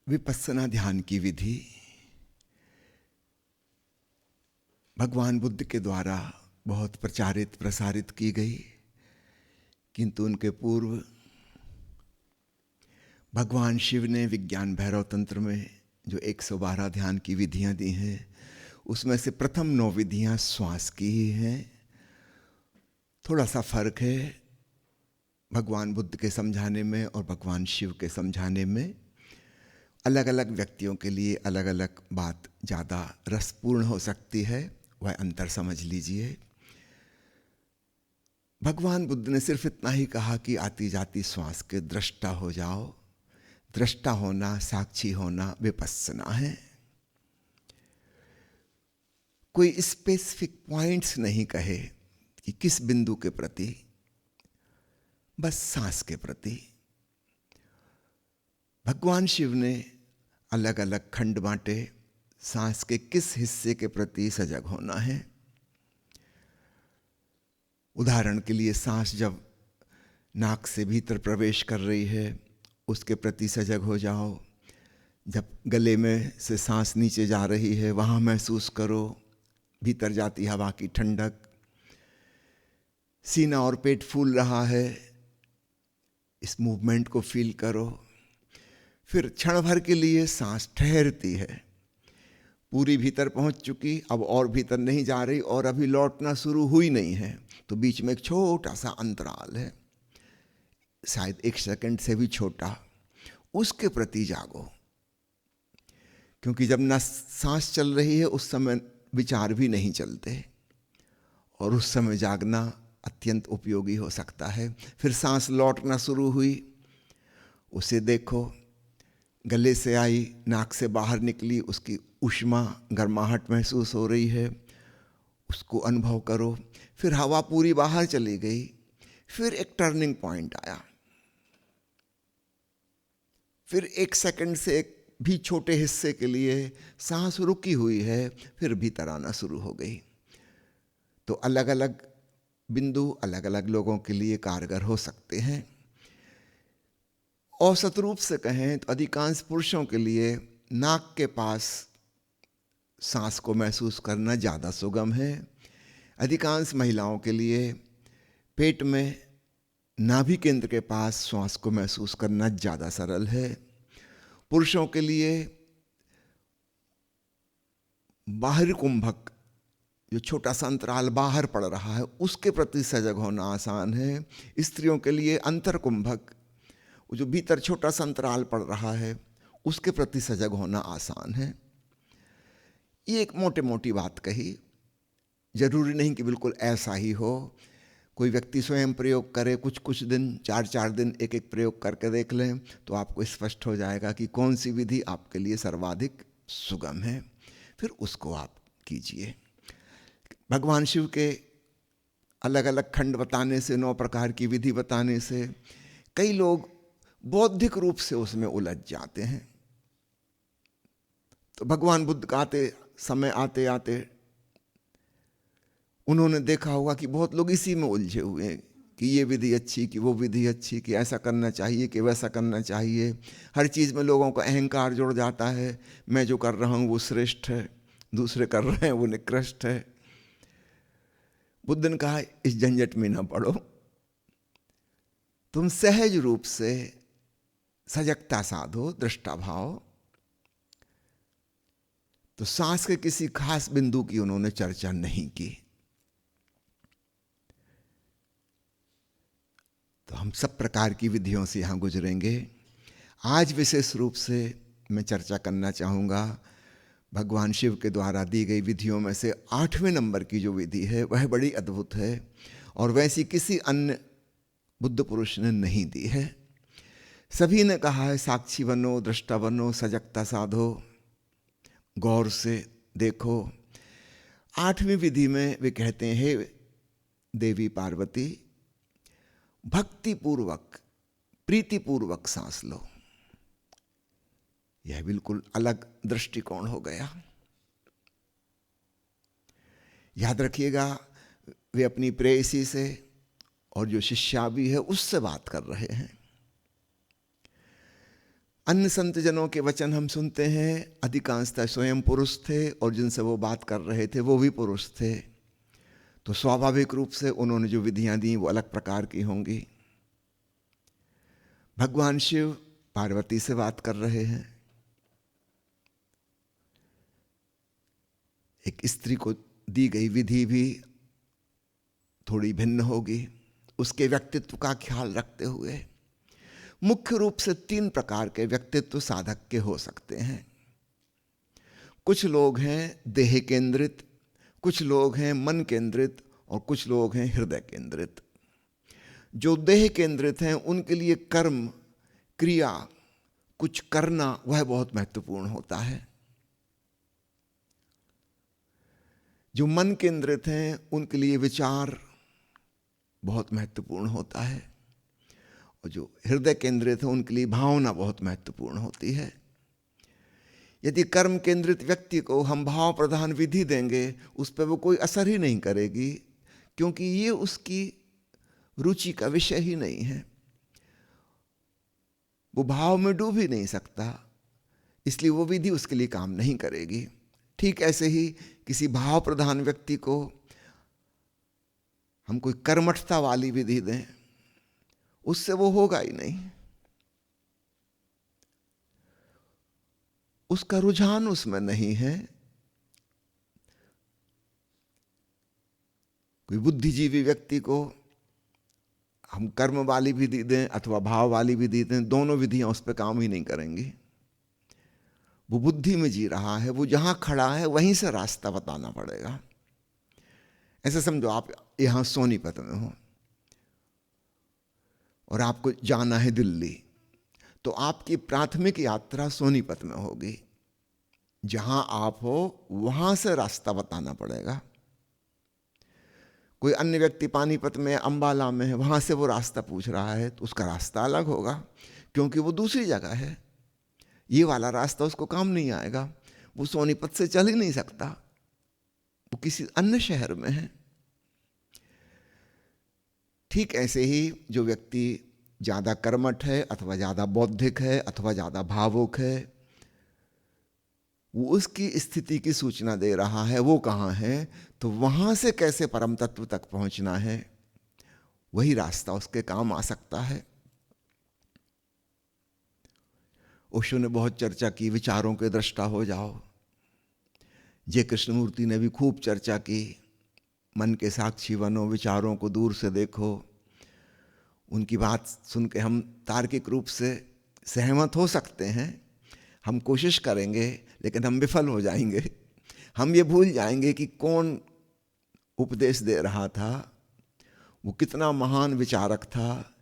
विपस्सना ध्यान की विधि भगवान बुद्ध के द्वारा बहुत प्रचारित प्रसारित की गई, किंतु उनके पूर्व भगवान शिव ने विज्ञान भैरव तंत्र में जो 112 ध्यान की विधियां दी हैं, उसमें से प्रथम 9 विधियां श्वास की ही हैं। थोड़ा सा फर्क है भगवान बुद्ध के समझाने में और भगवान शिव के समझाने में। अलग अलग व्यक्तियों के लिए अलग अलग बात ज़्यादा रसपूर्ण हो सकती है, वह अंतर समझ लीजिए। भगवान बुद्ध ने सिर्फ इतना ही कहा कि आती जाती श्वास के दृष्टा हो जाओ। दृष्टा होना, साक्षी होना विपस्सना है। कोई स्पेसिफिक पॉइंट्स नहीं कहे कि किस बिंदु के प्रति, बस सांस के प्रति। भगवान शिव ने अलग अलग खंड बांटे, सांस के किस हिस्से के प्रति सजग होना है। उदाहरण के लिए सांस जब नाक से भीतर प्रवेश कर रही है उसके प्रति सजग हो जाओ। जब गले में से सांस नीचे जा रही है वहाँ महसूस करो भीतर जाती हवा की ठंडक। सीना और पेट फूल रहा है, इस मूवमेंट को फील करो। फिर क्षण भर के लिए सांस ठहरती है, पूरी भीतर पहुंच चुकी, अब और भीतर नहीं जा रही और अभी लौटना शुरू हुई नहीं है, तो बीच में एक छोटा सा अंतराल है, शायद 1 सेकंड से भी छोटा। उसके प्रति जागो, क्योंकि जब न सांस चल रही है उस समय विचार भी नहीं चलते, और उस समय जागना अत्यंत उपयोगी हो सकता है। फिर सांस लौटना शुरू हुई, उसे देखो, गले से आई, नाक से बाहर निकली, उसकी ऊष्मा गर्माहट महसूस हो रही है, उसको अनुभव करो। फिर हवा पूरी बाहर चली गई, फिर एक टर्निंग पॉइंट आया, फिर 1 सेकंड से एक भी छोटे हिस्से के लिए सांस रुकी हुई है, फिर भीतर आना शुरू हो गई। तो अलग अलग बिंदु अलग अलग लोगों के लिए कारगर हो सकते हैं। औसत रूप से कहें तो अधिकांश पुरुषों के लिए नाक के पास सांस को महसूस करना ज़्यादा सुगम है। अधिकांश महिलाओं के लिए पेट में नाभि केंद्र के पास श्वास को महसूस करना ज़्यादा सरल है। पुरुषों के लिए बाहरी कुंभक, जो छोटा सा अंतराल बाहर पड़ रहा है, उसके प्रति सजग होना आसान है। स्त्रियों के लिए अंतर कुंभक, जो भीतर छोटा सा अंतराल पड़ रहा है, उसके प्रति सजग होना आसान है। ये एक मोटे मोटी बात कही, जरूरी नहीं कि बिल्कुल ऐसा ही हो। कोई व्यक्ति स्वयं प्रयोग करे, कुछ दिन, 4 दिन एक एक प्रयोग करके देख लें, तो आपको स्पष्ट हो जाएगा कि कौन सी विधि आपके लिए सर्वाधिक सुगम है, फिर उसको आप कीजिए। भगवान शिव के अलग अलग खंड बताने से, 9 प्रकार की विधि बताने से कई लोग बौद्धिक रूप से उसमें उलझ जाते हैं। तो भगवान बुद्ध का आते आते उन्होंने देखा होगा कि बहुत लोग इसी में उलझे हुए हैं कि ये विधि अच्छी, कि वो विधि अच्छी, कि ऐसा करना चाहिए, कि वैसा करना चाहिए। हर चीज़ में लोगों का अहंकार जुड़ जाता है। मैं जो कर रहा हूँ वो श्रेष्ठ है, दूसरे कर रहे हैं वो निकृष्ट है। बुद्ध ने कहा इस झंझट में ना पड़ो, तुम सहज रूप से सजगता साधो, दृष्टा भाव। तो सांस के किसी खास बिंदु की उन्होंने चर्चा नहीं की। तो हम सब प्रकार की विधियों से यहां गुजरेंगे। आज विशेष रूप से मैं चर्चा करना चाहूँगा भगवान शिव के द्वारा दी गई विधियों में से 8वें नंबर की जो विधि है वह बड़ी अद्भुत है, और वैसी किसी अन्य बुद्ध पुरुष ने नहीं दी है। सभी ने कहा है साक्षी बनो, दृष्टा बनो, सजगता साधो, गौर से देखो। 8वीं विधि में वे कहते हैं, हे देवी पार्वती, भक्तिपूर्वक, प्रीतिपूर्वक सांस लो। यह बिल्कुल अलग दृष्टिकोण हो गया। याद रखिएगा, वे अपनी प्रेयसी से और जो शिष्या भी है उससे बात कर रहे हैं। अन्य संत जनों के वचन हम सुनते हैं, अधिकांशतः स्वयं पुरुष थे और जिनसे वो बात कर रहे थे वो भी पुरुष थे, तो स्वाभाविक रूप से उन्होंने जो विधियां दी वो अलग प्रकार की होंगी। भगवान शिव पार्वती से बात कर रहे हैं, एक स्त्री को दी गई विधि भी थोड़ी भिन्न होगी, उसके व्यक्तित्व का ख्याल रखते हुए। मुख्य रूप से 3 प्रकार के व्यक्तित्व साधक के हो सकते हैं। कुछ लोग हैं देह केंद्रित, कुछ लोग हैं मन केंद्रित और कुछ लोग हैं हृदय केंद्रित। जो देह केंद्रित हैं उनके लिए कर्म, क्रिया, कुछ करना वह बहुत महत्वपूर्ण होता है। जो मन केंद्रित हैं उनके लिए विचार बहुत महत्वपूर्ण होता है, और जो हृदय केंद्रित है उनके लिए भावना बहुत महत्वपूर्ण होती है। यदि कर्म केंद्रित व्यक्ति को हम भाव प्रधान विधि देंगे उस पर वो कोई असर ही नहीं करेगी, क्योंकि ये उसकी रुचि का विषय ही नहीं है, वो भाव में डूब ही नहीं सकता, इसलिए वो विधि उसके लिए काम नहीं करेगी। ठीक ऐसे ही किसी भाव प्रधान व्यक्ति को हम कोई कर्मठता वाली विधि दें, उससे वो होगा ही नहीं, उसका रुझान उसमें नहीं है। कोई बुद्धिजीवी व्यक्ति को हम कर्म वाली विधि दें अथवा भाव वाली विधि दें, दोनों विधियां उस पर काम ही नहीं करेंगी। वो बुद्धि में जी रहा है, वो जहां खड़ा है वहीं से रास्ता बताना पड़ेगा। ऐसे समझो आप यहां सोनीपत में हो और आपको जाना है दिल्ली, तो आपकी प्राथमिक यात्रा सोनीपत में होगी। जहां आप हो वहां से रास्ता बताना पड़ेगा। कोई अन्य व्यक्ति पानीपत में, अंबाला में है, वहां से वो रास्ता पूछ रहा है तो उसका रास्ता अलग होगा, क्योंकि वो दूसरी जगह है। ये वाला रास्ता उसको काम नहीं आएगा, वो सोनीपत से चल ही नहीं सकता, वो किसी अन्य शहर में है। ठीक ऐसे ही जो व्यक्ति ज़्यादा कर्मठ है अथवा ज़्यादा बौद्धिक है अथवा ज़्यादा भावुक है, वो उसकी स्थिति की सूचना दे रहा है, वो कहाँ है, तो वहाँ से कैसे परम तत्व तक पहुँचना है, वही रास्ता उसके काम आ सकता है। ओशो ने बहुत चर्चा की, विचारों के दृष्टा हो जाओ। जय कृष्णमूर्ति ने भी खूब चर्चा की, मन के साक्षी बनो, विचारों को दूर से देखो। उनकी बात सुन के हम तार्किक रूप से सहमत हो सकते हैं, हम कोशिश करेंगे, लेकिन हम विफल हो जाएंगे। हम ये भूल जाएंगे कि कौन उपदेश दे रहा था, वो कितना महान विचारक था,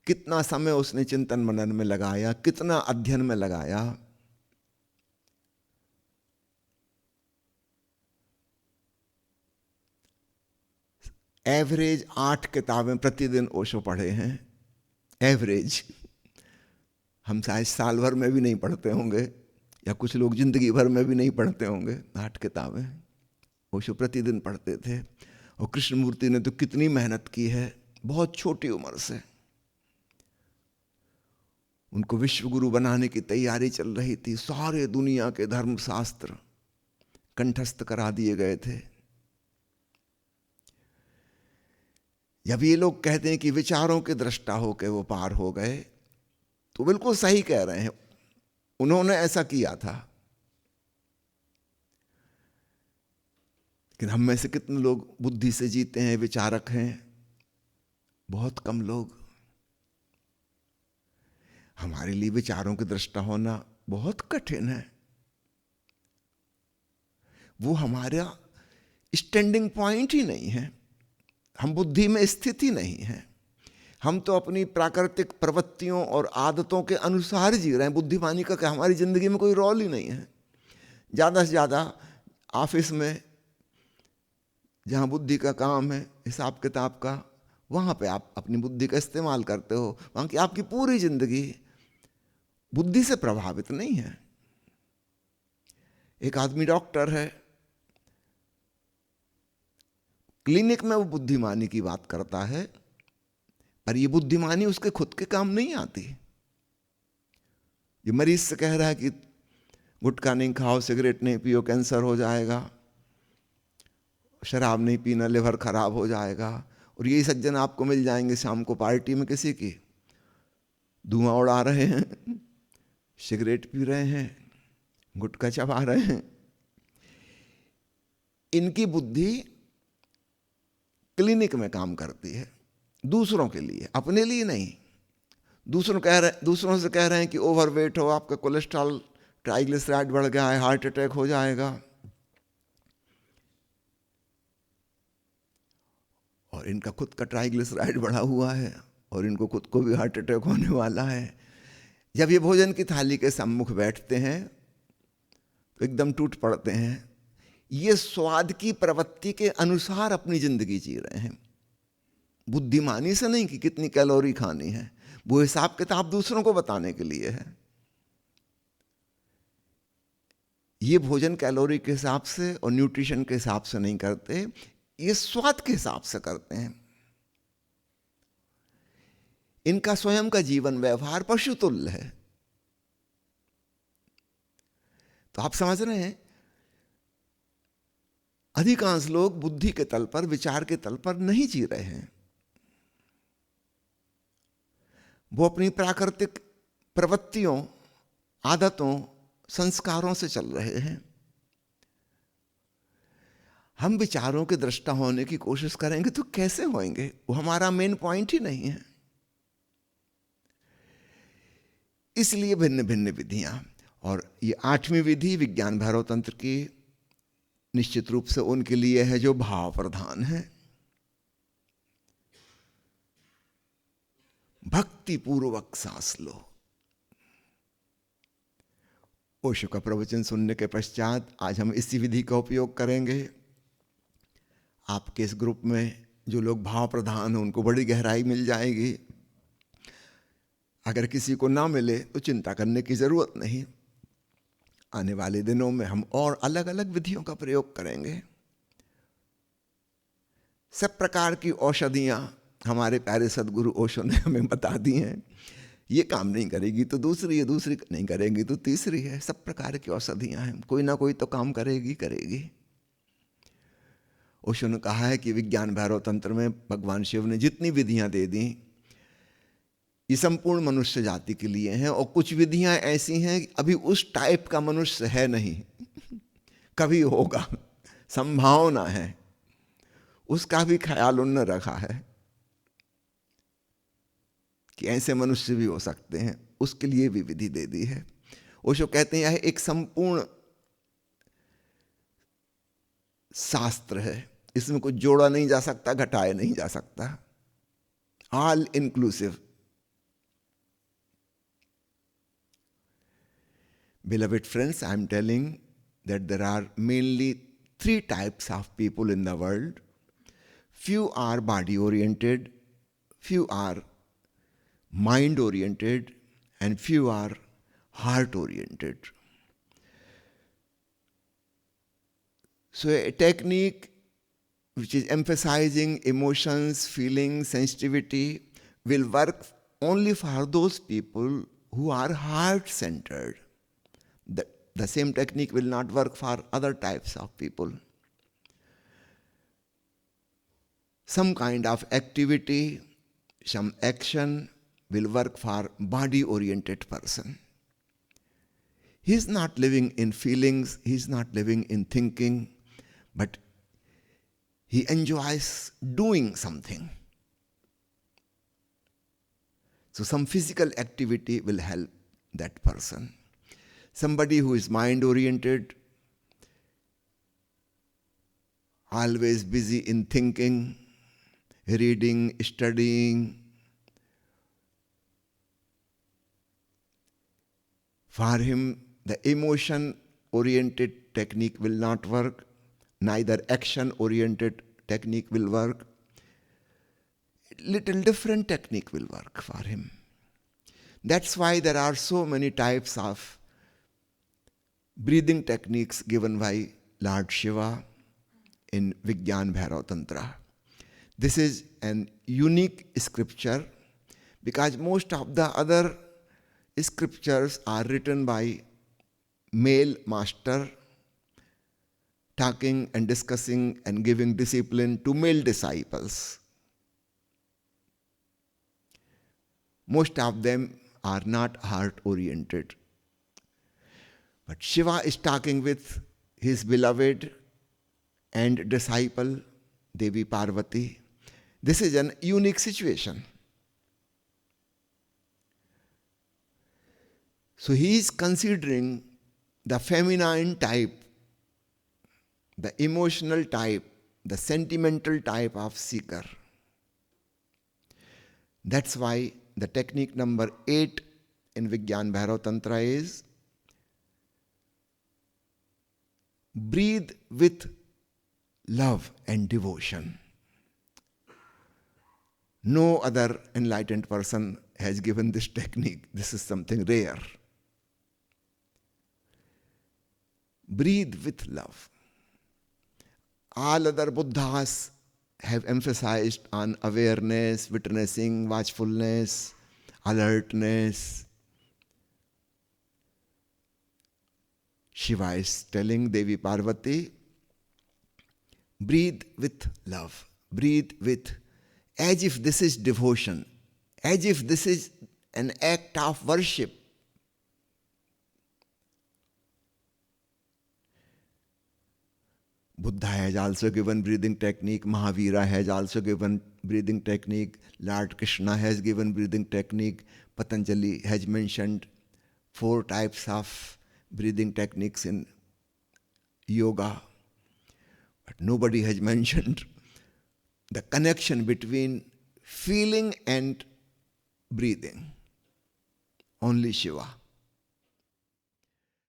कितना समय उसने चिंतन मनन में लगाया, कितना अध्ययन में लगाया। एवरेज 8 किताबें प्रतिदिन ओशो पढ़े हैं, एवरेज। हम शायद साल भर में भी नहीं पढ़ते होंगे, या कुछ लोग जिंदगी भर में भी नहीं पढ़ते होंगे। 8 किताबें ओशो प्रतिदिन पढ़ते थे। और कृष्णमूर्ति ने तो कितनी मेहनत की है, बहुत छोटी उम्र से उनको विश्वगुरु बनाने की तैयारी चल रही थी। सारे दुनिया के धर्मशास्त्र कंठस्थ करा दिए गए थे। जब ये लोग कहते हैं कि विचारों के दृष्टा होकर वो पार हो गए, तो बिल्कुल सही कह रहे हैं, उन्होंने ऐसा किया था। लेकिन हम में से कितने लोग बुद्धि से जीते हैं, विचारक हैं? बहुत कम लोग। हमारे लिए विचारों के दृष्टा होना बहुत कठिन है। वो हमारा स्टैंडिंग पॉइंट ही नहीं है, हम बुद्धि में स्थित ही नहीं है। हम तो अपनी प्राकृतिक प्रवृत्तियों और आदतों के अनुसार जी रहे हैं। बुद्धिमानी का क्या हमारी जिंदगी में कोई रोल ही नहीं है। ज़्यादा से ज़्यादा ऑफिस में जहाँ बुद्धि का काम है, हिसाब किताब का, वहाँ पे आप अपनी बुद्धि का इस्तेमाल करते हो। वहाँ की आपकी पूरी जिंदगी बुद्धि से प्रभावित नहीं है। एक आदमी डॉक्टर है, क्लिनिक में वो बुद्धिमानी की बात करता है, पर ये बुद्धिमानी उसके खुद के काम नहीं आती। ये मरीज से कह रहा है कि गुटखा नहीं खाओ, सिगरेट नहीं पियो, कैंसर हो जाएगा, शराब नहीं पीना, लिवर खराब हो जाएगा। और यही सज्जन आपको मिल जाएंगे शाम को पार्टी में किसी की, धुआं उड़ा रहे हैं, सिगरेट पी रहे हैं, गुटखा चबा रहे हैं। इनकी बुद्धि क्लिनिक में काम करती है, दूसरों के लिए, अपने लिए नहीं। दूसरों से कह रहे हैं कि ओवरवेट हो, आपका कोलेस्ट्रॉल ट्राइग्लिसराइड बढ़ गया है, हार्ट अटैक हो जाएगा। और इनका खुद का ट्राइग्लिसराइड बढ़ा हुआ है और इनको खुद को भी हार्ट अटैक होने वाला है। जब ये भोजन की थाली के सम्मुख बैठते हैं तो एकदम टूट पड़ते हैं। ये स्वाद की प्रवृत्ति के अनुसार अपनी जिंदगी जी रहे हैं, बुद्धिमानी से नहीं कि कितनी कैलोरी खानी है। वो हिसाब किताब दूसरों को बताने के लिए है। ये भोजन कैलोरी के हिसाब से और न्यूट्रिशन के हिसाब से नहीं करते, ये स्वाद के हिसाब से करते हैं। इनका स्वयं का जीवन व्यवहार पशुतुल्य है। तो आप समझ रहे हैं, अधिकांश लोग बुद्धि के तल पर, विचार के तल पर नहीं जी रहे हैं। वो अपनी प्राकृतिक प्रवृत्तियों, आदतों, संस्कारों से चल रहे हैं। हम विचारों के दृष्टा होने की कोशिश करेंगे तो कैसे होंगे? वो हमारा मेन पॉइंट ही नहीं है। इसलिए भिन्न भिन्न विधियां। और ये 8वीं विधि विज्ञान भैरव तंत्र की निश्चित रूप से उनके लिए है जो भाव प्रधान है। भक्ति पूर्वक सांस लो। ओशो का प्रवचन सुनने के पश्चात आज हम इसी विधि का उपयोग करेंगे। आपके इस ग्रुप में जो लोग भाव प्रधान हैं उनको बड़ी गहराई मिल जाएगी। अगर किसी को ना मिले तो चिंता करने की जरूरत नहीं। आने वाले दिनों में हम और अलग अलग विधियों का प्रयोग करेंगे। सब प्रकार की औषधियां हमारे प्यारे सदगुरु ओशो ने हमें बता दी हैं। ये काम नहीं करेगी तो दूसरी है, दूसरी नहीं करेगी तो तीसरी है। सब प्रकार की औषधियां हैं, कोई ना कोई तो काम करेगी। ओशो ने कहा है कि विज्ञान भैरव तंत्र में भगवान शिव ने जितनी विधियां दे दी, ये संपूर्ण मनुष्य जाति के लिए हैं। और कुछ विधियां ऐसी हैं कि अभी उस टाइप का मनुष्य है नहीं, कभी होगा, संभावना है, उसका भी ख्याल उन्होंने रखा है कि ऐसे मनुष्य भी हो सकते हैं। उसके लिए भी विधि दे दी है। ओशो कहते हैं यह एक संपूर्ण शास्त्र है, इसमें कुछ जोड़ा नहीं जा सकता, घटाया नहीं जा सकता, all inclusive. Beloved friends, I am telling that there are mainly 3 types of people in the world. Few are body oriented, few are mind oriented, and few are heart oriented. So a technique which is emphasizing emotions, feelings, sensitivity will work only for those people who are heart-centered. The same technique will not work for other types of people. Some kind of activity, some action will work for body-oriented person. He is not living in feelings, he is not living in thinking, but he enjoys doing something. So some physical activity will help that person. Somebody who is mind-oriented, always busy in thinking, reading, studying, for him the emotion-oriented technique will not work, neither action-oriented technique will work. Little different technique will work for him. That's why there are so many types of breathing techniques given by Lord Shiva in Vigyan Bhairav Tantra. This is an unique scripture because most of the other scriptures are written by male master, talking and discussing and giving discipline to male disciples. Most of them are not heart-oriented. But Shiva is talking with his beloved and disciple, Devi Parvati. This is an unique situation. So he is considering the feminine type, the emotional type, the sentimental type of seeker. That's why the technique number 8 in Vigyan Bhairav Tantra is breathe with love and devotion. No other enlightened person has given this technique. This is something rare. Breathe with love. All other Buddhas have emphasized on awareness, witnessing, watchfulness, alertness. Shiva is telling Devi Parvati, breathe with love, breathe with, as if this is devotion, as if this is an act of worship. Buddha has also given breathing technique, Mahavira has also given breathing technique, Lord Krishna has given breathing technique, Patanjali has mentioned 4 types of breathing techniques in yoga. But nobody has mentioned the connection between feeling and breathing. Only Shiva.